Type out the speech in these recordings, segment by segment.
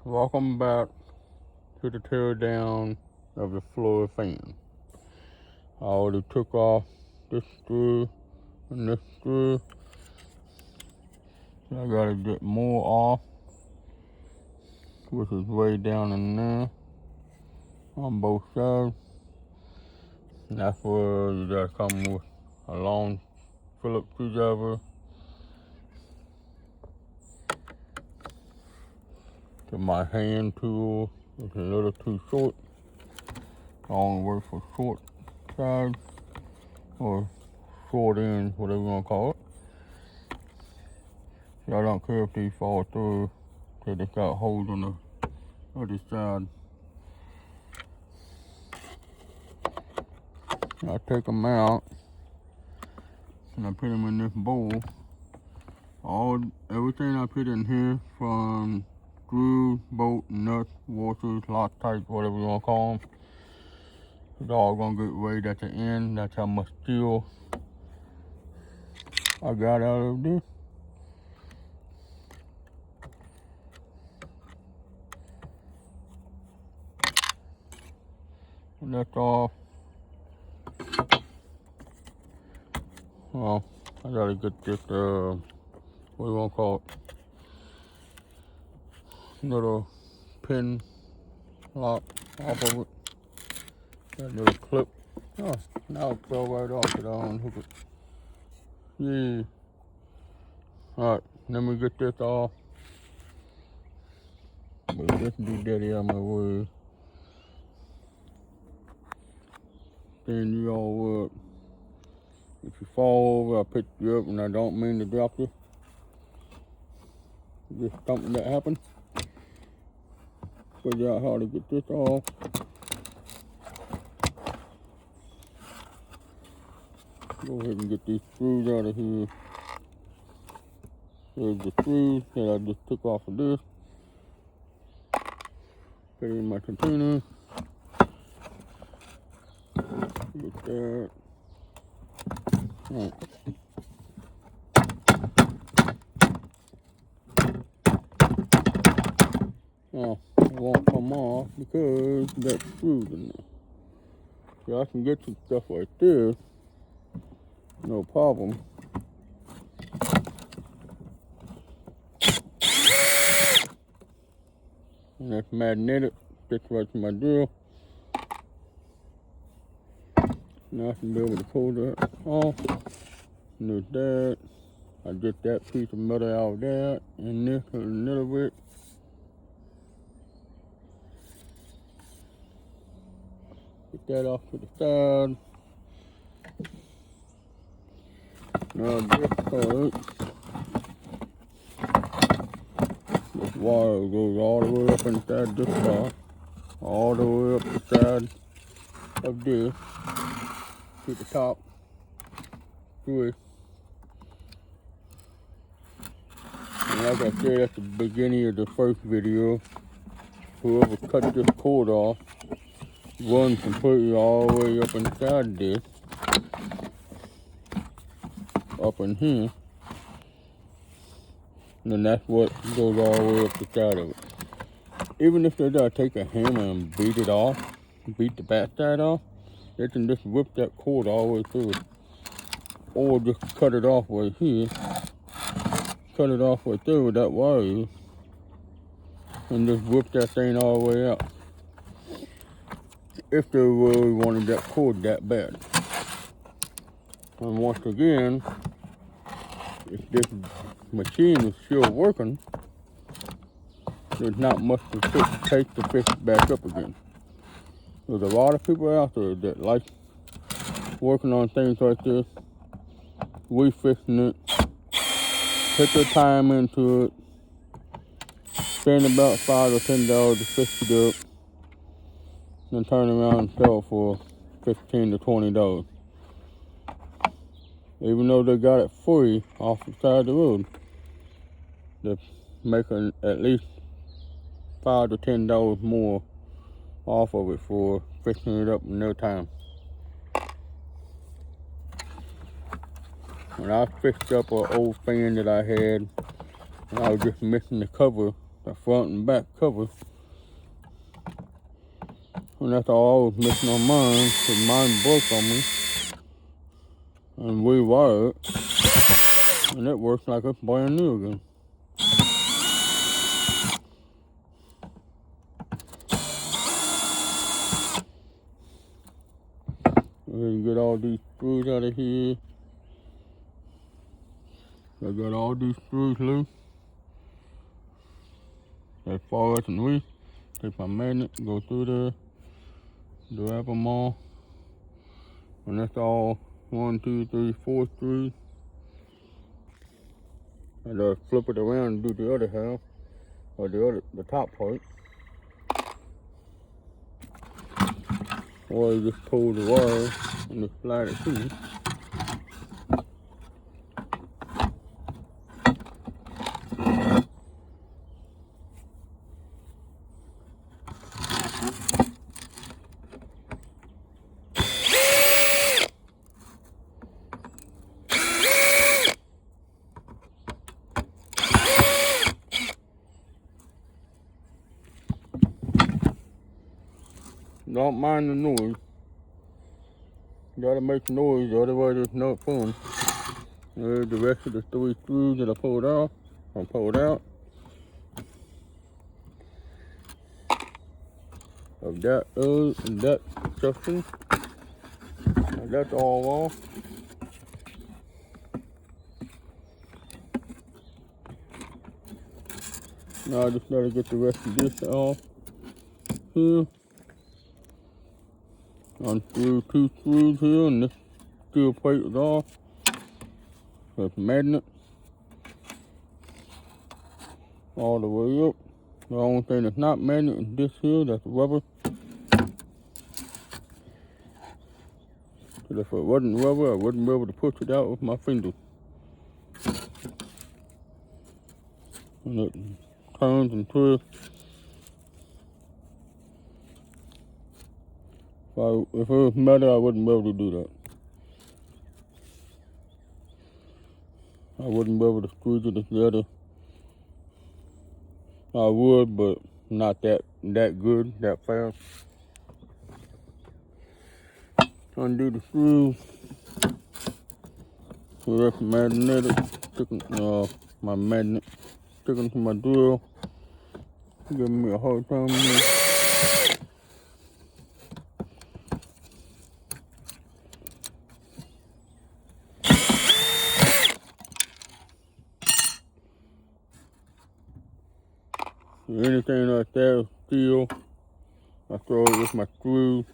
Welcome back to the tear down of the Floyd fan. I already took off this screw and this screw. So I gotta get more off, which is way down in there on both sides. And that's where you gotta come with a long Phillips screwdriver to my hand tool. It's a little too short. I only work for short sides or short ends, whatever you want to call it. So I don't care if these fall through, because they got holes on the other side. I take them out and I put them in this bowl. Everything I put in here, from screws, bolts, nuts, washers, Loctite, whatever you want to call them, it's all gonna get weighed at the end. That's how much steel I got out of this. And that's off. Well, I gotta get this, what do you want to call it? Little pin lock off of it. That little clip. Oh, now it fell right off it. I'll unhook it. Yeah. Alright, let me get this off. But this be dirty on my way. Then you all up. If you fall over, I pick you up, and I don't mean to drop you. Just something that happened. Figure out how to get this off. Go ahead and get these screws out of here. Here's the screws that I just took off of this. Put it in my container. Get that. Right. Now, it won't come off because that screw's in there. So I can get some stuff like this, no problem. And that's magnetic, fits right to my drill. Now I can be able to pull that off. And there's that. I get that piece of metal out of that, and this a little bit. Get that off to the side. Now this part, this wire goes all the way up inside this bar, all the way up the side of this to the top twist. And like I said at the beginning of the first video, whoever cut this cord off runs completely all the way up inside this, up in here, and then that's what goes all the way up the side of it. Even if they gotta take a hammer and beat it off, beat the back side off, they can just whip that cord all the way through it. Or just cut it off right here, cut it off right there with that wire, and just whip that thing all the way out. If they really wanted that cord that bad. And once again, if this machine is still working, there's not much to take to fix it back up again. There's a lot of people out there that like working on things like this, refixing it, put their time into it, spend about $5 or $10 to fix it up, then turn around and sell for $15 to $20. Even though they got it free off the side of the road, they're making at least $5 to $10 more off of it for fixing it up in no time. When I fixed up an old fan that I had, and I was just missing the cover the front and back cover. And that's all I was missing on mine, because mine broke on me. And rewired it. And it works like it's brand new again. Go ahead and get all these screws out of here. I got all these screws loose. As far as and reach. Take my magnet, go through there, grab them all. And that's all 1, 2, 3, 4 screws. And flip it around and do the other half, or the top part. Or you just pull the wire and just slide it through. Don't mind the noise. You gotta make noise, otherwise it's not fun. There's the rest of the 3 screws that I pulled off. I pulled out. Of that and that section. And that's all off. Now I just gotta get the rest of this off here. Unscrew 2 screws here, and this steel plate is off. That's magnet. All the way up. The only thing that's not magnet is this here, that's rubber. Because if it wasn't rubber, I wouldn't be able to push it out with my fingers. And it turns and twists. If it was metal, I wouldn't be able to do that. I wouldn't be able to squeeze it together. I would, but not that good, that fast. Undo the screws. So that's magnetic. My magnet sticking to my drill. Giving me a hard time here. Anything like that is steel. I throw it with my screws.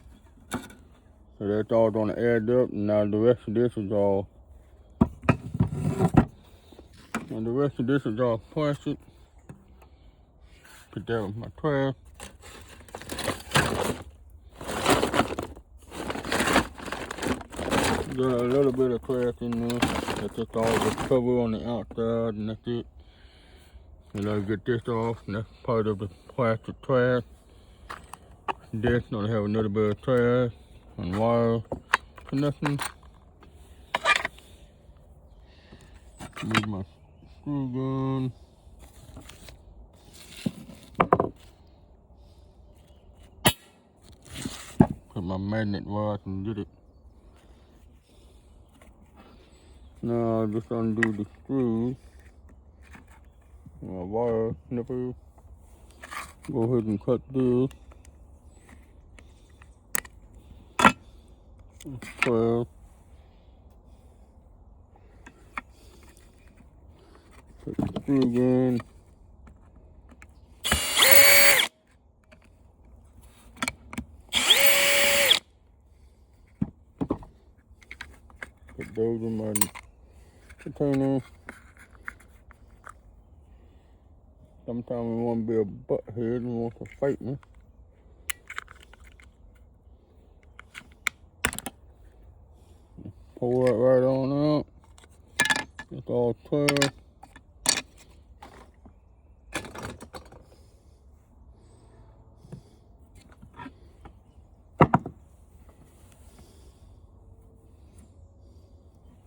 So that's all gonna add up. And now the rest of this is all. And the rest of this is all plastic. Put that with my trash. Got a little bit of trash in there. That's just all the cover on the outside, and that's it. And I'll get this off, and that's part of the plastic trash. This gonna have another bit of trash and wire and nothing. Move my screw gun. Put my magnet where I can get it. Now I'll just undo the screws. My wire snipper. Go ahead and cut this. 12. Put the screw gun. Put those in my container. Sometimes we want to be a butthead and want to fight me. Pour it right on out. It's all 12.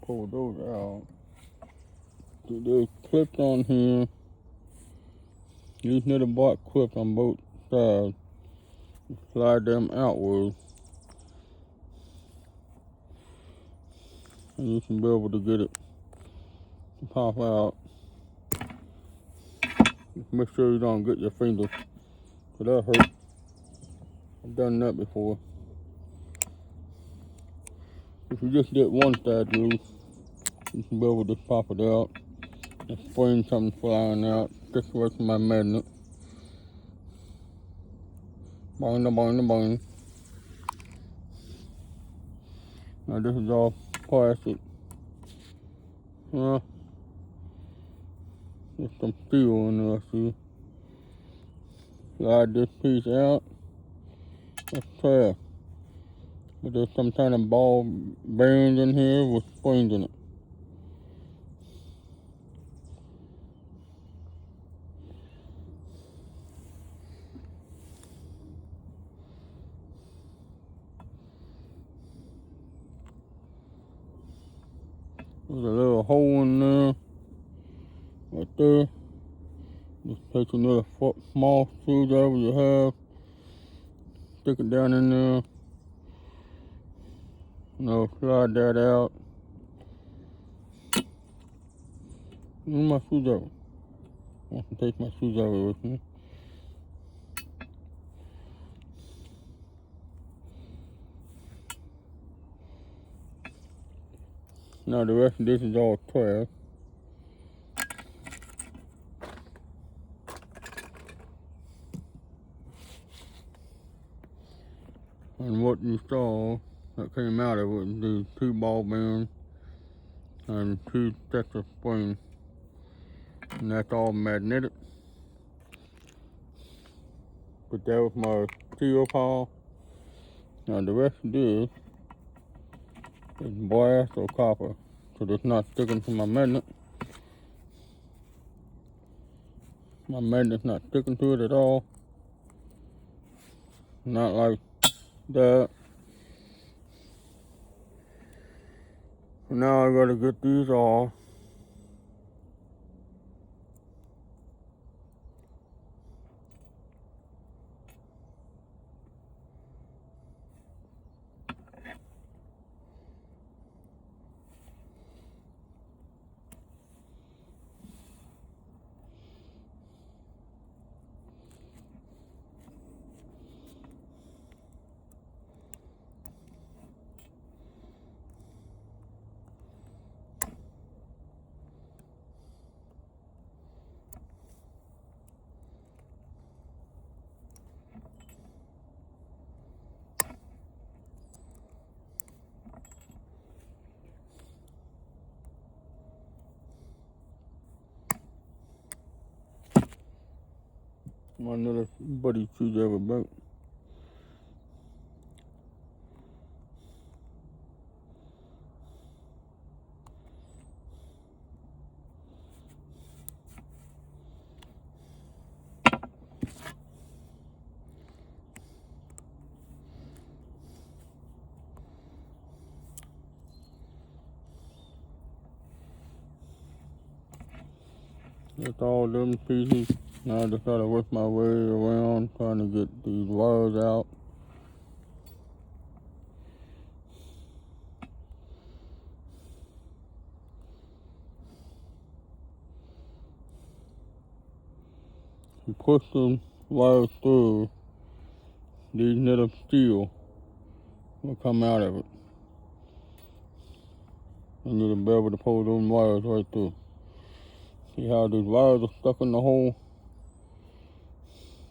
Pull those out. There's clips on here. These little bark clips on both sides. Slide them outwards. And you can be able to get it to pop out. Just make sure you don't get your fingers, because that hurt. I've done that before. If you just get one side loose, you can be able to pop it out. And spring something flying out. Just away from my magnet. Boing, boing, boing. Now this is all plastic. Well, there's some steel in there, see? Slide this piece out. That's trash. But there's some kind of ball bearings in here with springs in it. There's a little hole in there, right there. Just take another small screwdriver you have, stick it down in there. Now slide that out. Where's my screwdriver? I want to take my screwdriver with me. Now the rest of this is all trash. And what you saw that came out of it was the 2 ball bearings and 2 sets of springs. And that's all magnetic. But that was my steel pile. Now the rest of this is brass or copper, so it's not sticking to my magnet. My magnet's not sticking to it at all. Not like that. So now I gotta get these off. My little buddy screwdriver back. That's all them pieces. Now I just gotta work my way around trying to get these wires out. You push the wires through, these little steel will come out of it. And you'll be able to pull those wires right through. See how these wires are stuck in the hole?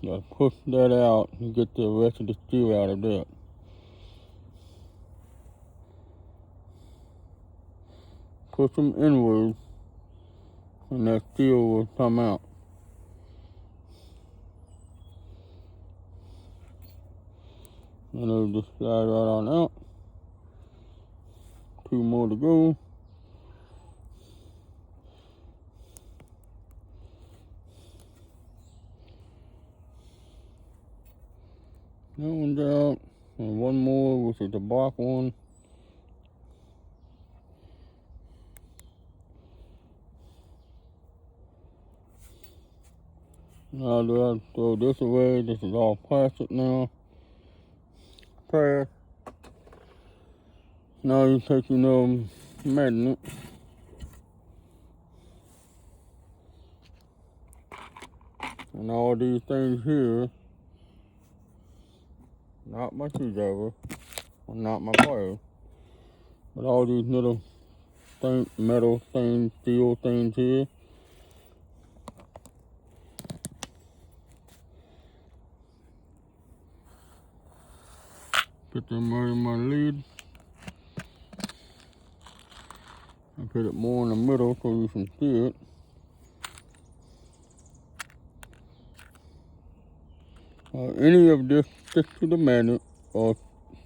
You gotta push that out and get the rest of the steel out of that. Push them inward and that steel will come out. And it'll just slide right on out. 2 more to go. That one's out. And 1 more, which is the black one. Now do I throw this away? This is all plastic now. Trash. Now you take your magnet. And all these things here, not my screwdriver, or not my pliers, but all these little things, metal things, steel things here. Put them right in my lid. I put it more in the middle so you can see it. Any of this sticks to the magnet or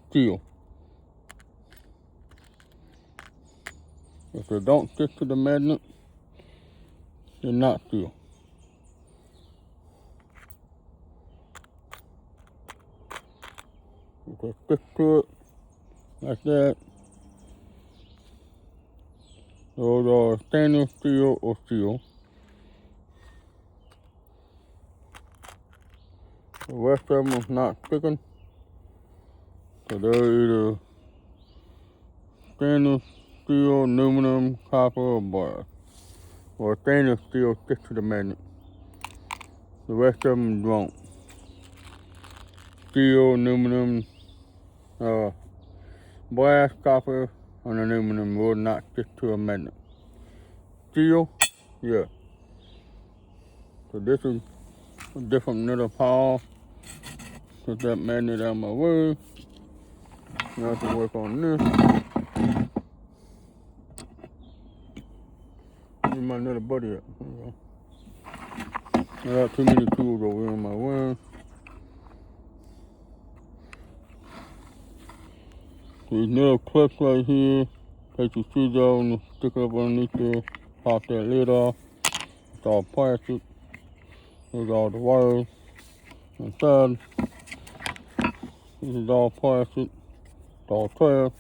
steel. If they don't stick to the magnet, they're not steel. If they stick to it like that, those are stainless steel or steel. The rest of them is not sticking, so they're either stainless steel, aluminum, copper, or brass. Or stainless steel sticks to the magnet. The rest of them don't. Steel, aluminum, brass, copper, and aluminum will not stick to a magnet. Steel, yeah. So this is a different little pile. Put that magnet out of my way. Now I have to work on this. Where's my little buddy at? There we go. I got too many tools over here in my way. These little clips right here. Take your screwdriver and stick it up underneath there. Pop that lid off. It's all plastic. Here's all the wires inside. This is all plastic. It's all trash.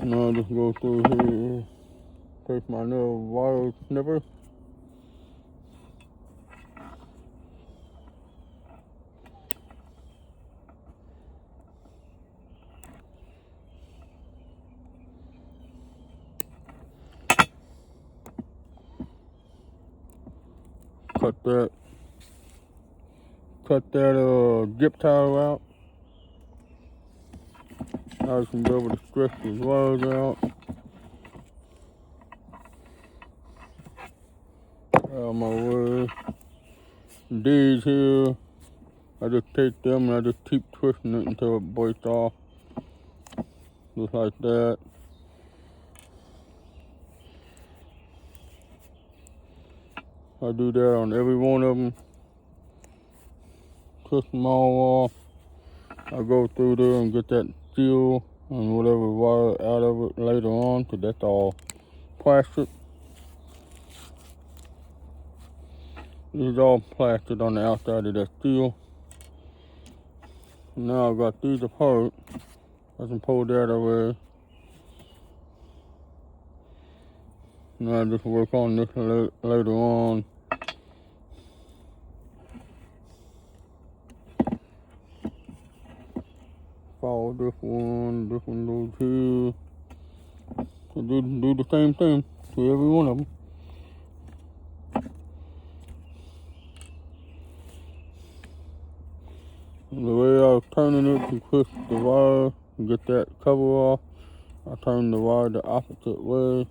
Now I just go through here. Take my little wire snipper. Cut that zip tie out. Now you can be able to stretch these wires out. Out of my way. These here, I just take them and I just keep twisting it until it breaks off. Just like that. I do that on every one of them. Twist them all off. I go through there and get that steel and whatever wire out of it later on, because that's all plastic. This is all plastic on the outside of that steel. Now I've got these apart. I can pull that away. Now I just work on this later on. Follow this one goes here. So do the same thing to every one of them. And the way I was turning it to twist the wire and get that cover off, I turn the wire the opposite way.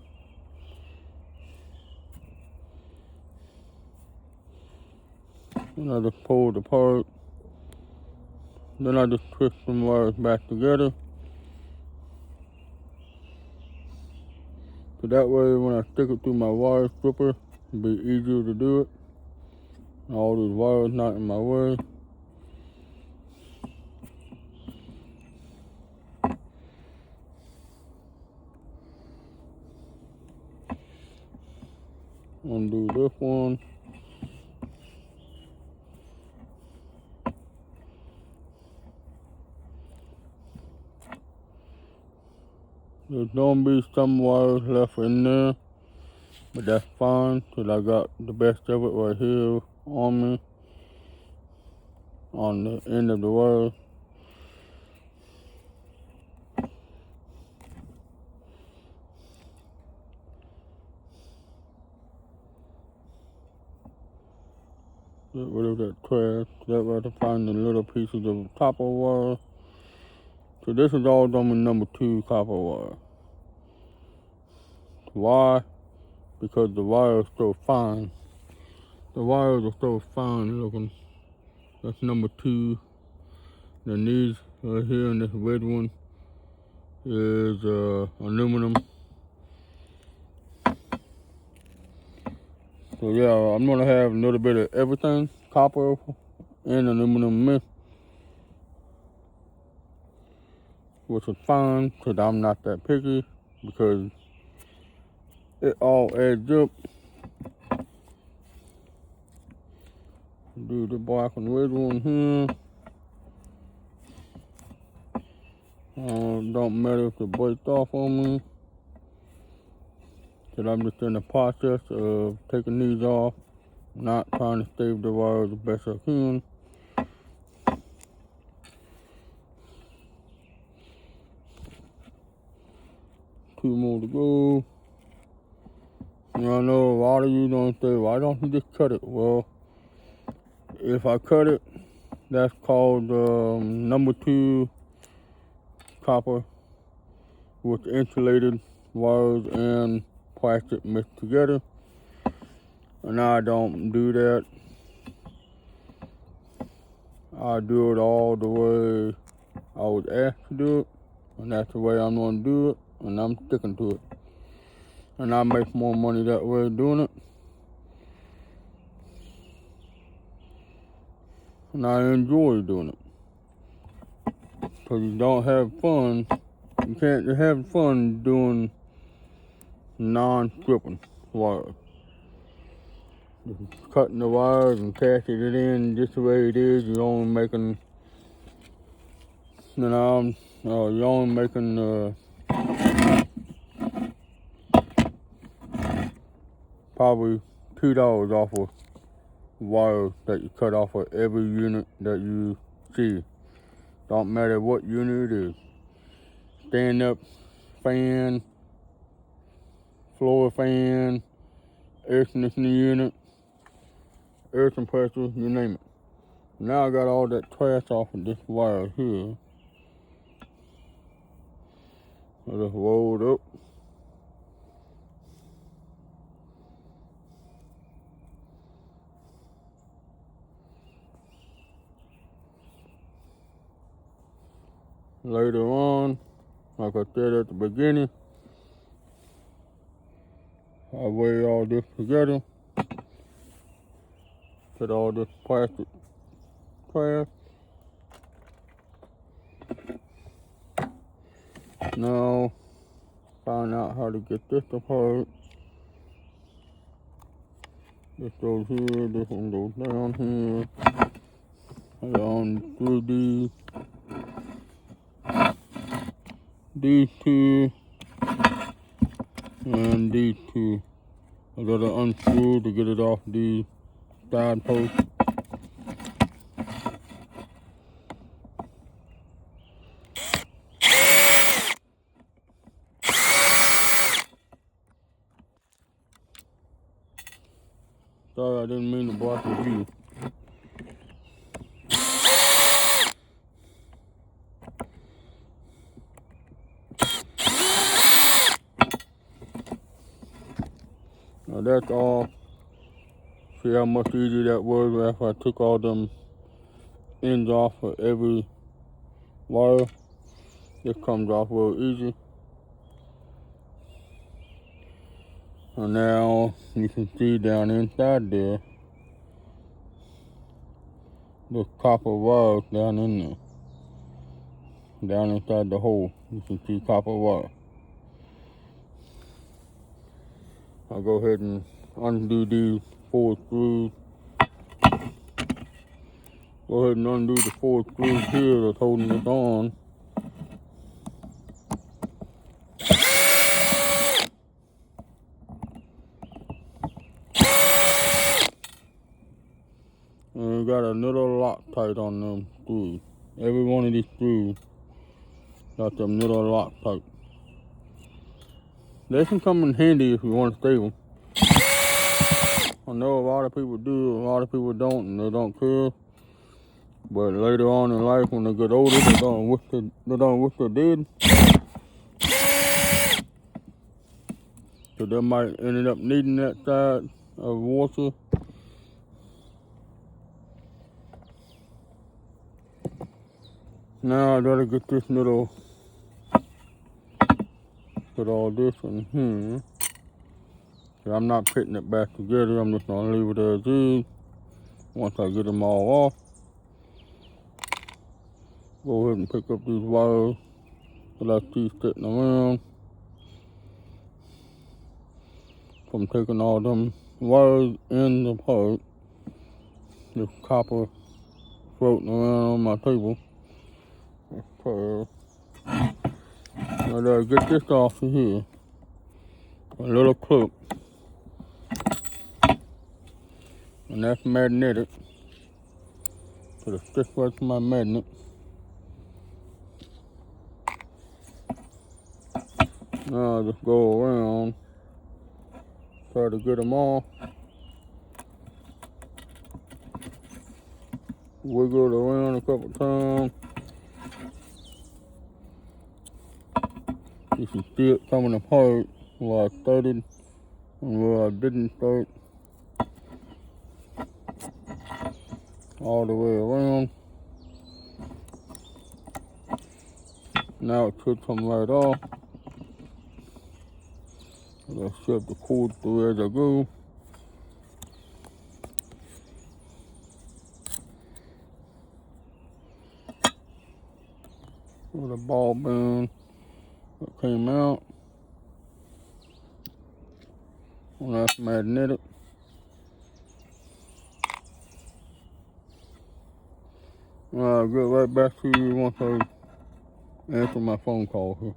And I just pull it apart. Then I just twist some wires back together. So that way when I stick it through my wire stripper, it'll be easier to do it. All these wires not in my way. Undo this one. Do There's gonna be some wires left in there, but that's fine because I got the best of it right here on me, on the end of the wire. Get rid of that trash. That way to find the little pieces of copper wire. So this is all done with number 2 copper wire. Why? Because the wire is so fine. The wires are so fine looking. That's number 2. Then these right here and this red one is aluminum. So yeah, I'm gonna have a little bit of everything, copper and aluminum mix, which is fine because I'm not that picky, because it all adds up. Do the black and red one here. Don't matter if it breaks off on me, because I'm just in the process of taking these off, not trying to save the wires the best I can. Two more to go. And I know a lot of you don't say, why don't you just cut it? Well, if I cut it, that's called number 2 copper with insulated wires and plastic mixed together. And I don't do that. I do it all the way I was asked to do it, and that's the way I'm gonna do it, and I'm sticking to it. And I make more money that way doing it. And I enjoy doing it. Because you don't have fun. You can't have fun doing non-stripping wires. Just cutting the wires and casting it in just the way it is. You're only making, you're only making probably $2 off of wires that you cut off of every unit that you see. Don't matter what unit it is. Stand up fan, floor fan, air conditioning unit, air compressor, you name it. Now I got all that trash off of this wire here. I just roll it up. Later on, like I said at the beginning, I weigh all this together, put all this plastic trash. Now, find out how to get this apart. This goes here, this one goes down here. I unscrew these 2, and these 2. I gotta unscrew to get it off the side post. Sorry, I didn't mean to block the view. Now that's all. See how much easier that was after I took all them ends off of every wire. It comes off real easy. And now you can see down inside there, the copper wire down in there. Down inside the hole, you can see copper wire. I'll go ahead and undo these 4 screws. Go ahead and undo the 4 screws here that's holding this on. got another Loctite on them screws. Every one of these screws got them little Loctite. They can come in handy if you want to save them. I know a lot of people do, a lot of people don't, and they don't care. But later on in life, when they get older, they don't wish they did. So they might end up needing that side of water. Now I gotta get this little, put all this in here. So I'm not putting it back together, I'm just gonna leave it as is. Once I get them all off, go ahead and pick up these wires that I see sitting around. From taking all them wires in the part, this copper floating around on my table. So I gotta get this off of here. A little clip. And that's magnetic. So the stick right to my magnet. Now I just go around, try to get them off. Wiggle it around a couple times. You can see it coming apart where I started and where I didn't start. All the way around. Now it should come right off. I'll shove the cord through as I go. With a ball bearing that came out. And that's magnetic. I'll get right back to you once I answer my phone call here.